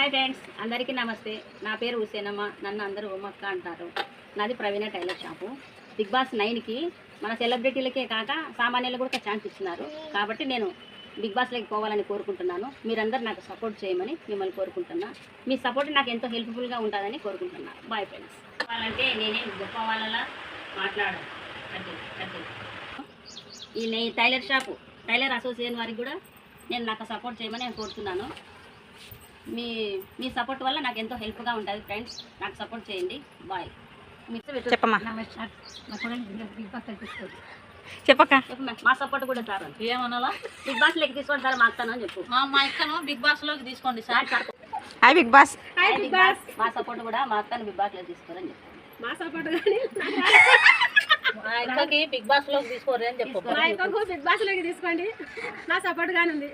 Hi friends, అందరికీ నమస్తే. నా పేరు హుసేనమ్మ. నన్ను అందరూ ఉమ్మక్క అంటారు. నాది ప్రవీణ టైలర్ షాపు. బిగ్ బాస్ 9కి మన సెలబ్రిటీలకే కాక సామాన్యులు కూడా ఛాన్స్ ఇచ్చినారు. కాబట్టి నేను బిగ్ బాస్లోకి పోవాలని కోరుకుంటున్నాను. మీరందరూ నాకు సపోర్ట్ చేయమని మిమ్మల్ని కోరుకుంటున్నా. మీ సపోర్ట్ నాకు ఎంతో హెల్ప్ఫుల్గా ఉంటుందని కోరుకుంటున్నాను. Bye friends. వాళ్ళంటే నేనేం గొప్ప వాళ్ళలా మాట్లాడాను. ఈ టైలర్ షాపు టైలర్ అసోసియేషన్ వారికి కూడా నాకు సపోర్ట్ చేయమని నేను కోరుతున్నాను. మీ సపోర్ట్ వల్ల నాకు ఎంతో హెల్ప్గా ఉంటుంది ఫ్రెండ్స్. నాకు సపోర్ట్ చేయండి. బాయ్. చెప్పమ్మా. చెప్పక్క. మా సపోర్ట్ కూడా సార్ ఏమన్నా బిగ్ బాస్ లోకి తీసుకోండి సార్. మా అక్కను అని చెప్పు. మా అక్కను బిగ్ బాస్ లోకి తీసుకోండి సార్. Hi big boss. మా సపోర్ట్ కూడా మా అక్కను బిగ్ బాస్ లోకి తీసుకోరని చెప్పు. మా సపోర్ట్ కానీ మా అక్కకి బిగ్ బాస్ లోకి తీసుకోరు అని చెప్పు. మా అక్కకు బిగ్ బాస్ లోకి తీసుకోండి. నా సపోర్ట్ గానే ఉంది.